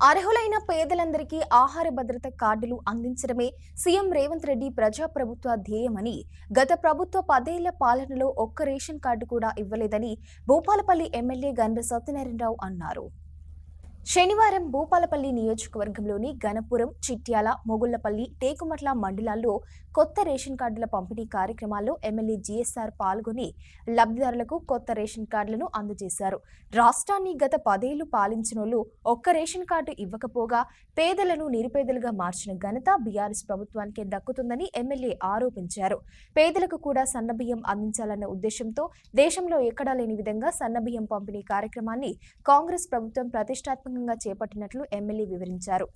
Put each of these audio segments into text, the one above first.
అర్హులైన పేదలందరికీ ఆహార భద్రత కార్డులు అందించడమే సీఎం రేవంత్ రెడ్డి ప్రజాప్రభుత్వ ధ్యేయమని, గత ప్రభుత్వ 10 ఏళ్ల పాలనలో ఒక్క రేషన్ కార్డు కూడా ఇవ్వలేదని భూపాలపల్లి ఎమ్మెల్యే గండ్ర సత్యనారాయణరావు అన్నారు. శనివారం భూపాలపల్లి నియోజకవర్గంలోని గణపురం, చిట్యాల, మొగుళ్లపల్లి, టేకుమట్ల మండలాల్లో కొత్త రేషన్ కార్డుల పంపిణీ కార్యక్రమాల్లో ఎమ్మెల్యే జీఎస్ఆర్ పాల్గొని లబ్ధిదారులకు కొత్త రేషన్ కార్డులను అందజేశారు. రాష్ట్రాన్ని గత 10 ఏళ్లు పాలించినోళ్లు ఒక్క రేషన్ కార్డు ఇవ్వకపోగా పేదలను నిరుపేదలుగా మార్చిన ఘనత బీఆర్ఎస్ ప్రభుత్వానికే దక్కుతుందని ఎమ్మెల్యే ఆరోపించారు. పేదలకు కూడా సన్నబియ్యం అందించాలన్న ఉద్దేశంతో దేశంలో ఎక్కడా లేని విధంగా సన్నబియ్యం పంపిణీ కార్యక్రమాన్ని కాంగ్రెస్ ప్రభుత్వం ప్రతిష్టాత్మకంగా చేపట్టినట్లు ఎమ్మెల్యే వివరించారు.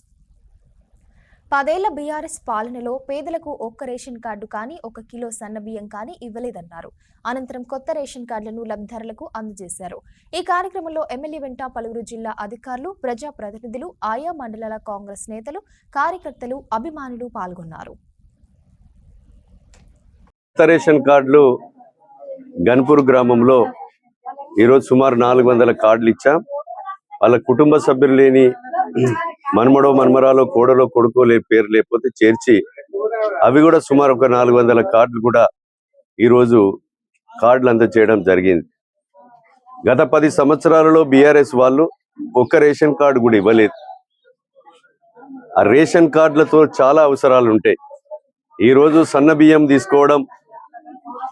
10 ఏళ్ల బీఆర్ఎస్ పాలనలో పేదలకు ఒక్క రేషన్ కార్డు కానీ, 1 కిలో సన్నబియ్యం కానీ ఇవ్వలేదన్నారు. అనంతరం కొత్త రేషన్ కార్డులను లబ్ధిదారులకు అందజేశారు. ఈ కార్యక్రమంలో ఎమ్మెల్యే వెంట పలువురు జిల్లా అధికారులు, ప్రజాప్రతినిధులు, ఆయా మండలాల కాంగ్రెస్ నేతలు, కార్యకర్తలు, అభిమానులు పాల్గొన్నారు. కొత్త రేషన్ కార్డులు గన్పూర్ గ్రామంలో ఈరోజు సుమారు 400 కార్డులు ఇచ్చాం. వాళ్ళ కుటుంబ సభ్యులు లేని మనమడో, మనమరాలో, కోడలో, కొడుకో పేరు లేకపోతే చేర్చి అవి కూడా సుమారు ఒక 400 కార్డులు కూడా ఈరోజు కార్డులు అందజేయడం జరిగింది. గత 10 సంవత్సరాలలో బీఆర్ఎస్ వాళ్ళు ఒక్క రేషన్ కార్డు కూడా ఇవ్వలేదు. ఆ రేషన్ కార్డులతో చాలా అవసరాలు ఉంటాయి. ఈరోజు సన్న బియ్యం తీసుకోవడం,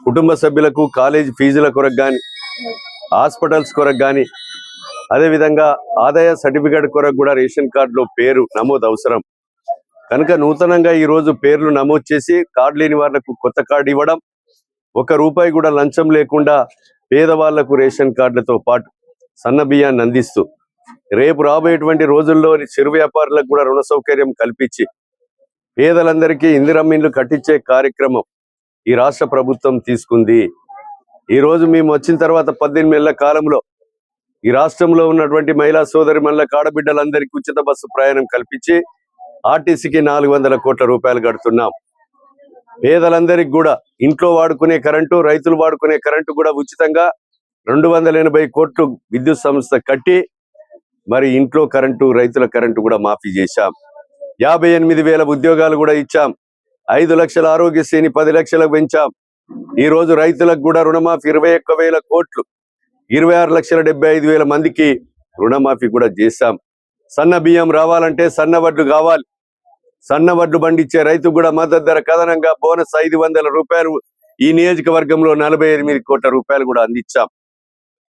కుటుంబ సభ్యులకు కాలేజీ ఫీజుల కొరకు కానీ, హాస్పిటల్స్ కొరకు కానీ, అదేవిధంగా ఆదాయ సర్టిఫికేట్ కొరకు కూడా రేషన్ కార్డులో పేరు నమోదు అవసరం. కనుక నూతనంగా ఈరోజు పేర్లు నమోదు చేసి కార్డు లేని వాళ్ళకు కొత్త కార్డు ఇవ్వడం, 1 రూపాయి కూడా లంచం లేకుండా పేదవాళ్లకు రేషన్ కార్డులతో పాటు సన్న బియ్యాన్ని అందిస్తూ రేపు రాబోయేటువంటి రోజుల్లో చిరు వ్యాపారులకు కూడా రుణ సౌకర్యం కల్పించి పేదలందరికీ ఇందిరమ్మ ఇండ్లు కట్టించే కార్యక్రమం ఈ రాష్ట్ర ప్రభుత్వం తీసుకుంది. ఈరోజు మేము వచ్చిన తర్వాత 18 ఏళ్ల కాలంలో ఈ రాష్ట్రంలో ఉన్నటువంటి మహిళా సోదరి మహిళల ఆడబిడ్డలందరికీ ఉచిత బస్సు ప్రయాణం కల్పించి ఆర్టీసీకి 400 కోట్ల రూపాయలు కడుతున్నాం. పేదలందరికీ కూడా ఇంట్లో వాడుకునే కరెంటు, రైతులు వాడుకునే కరెంటు కూడా ఉచితంగా 280 కోట్లు విద్యుత్ సంస్థ కట్టి మరి ఇంట్లో కరెంటు, రైతుల కరెంటు కూడా మాఫీ చేశాం. 58,000 ఉద్యోగాలు కూడా ఇచ్చాం. 5 లక్షల ఆరోగ్యశ్రీని 10 లక్షలకు పెంచాం. ఈ రోజు రైతులకు కూడా రుణమాఫీ 21,000 కోట్లు, 26,75,000 మందికి రుణమాఫీ కూడా చేశాం. సన్న బియ్యం రావాలంటే సన్న వడ్లు కావాలి. సన్న వడ్లు పండించే రైతు కూడా మద్దతు ధర కథనంగా బోనస్ 500 రూపాయలు ఈ నియోజకవర్గంలో 48 కోట్ల రూపాయలు కూడా అందించాం.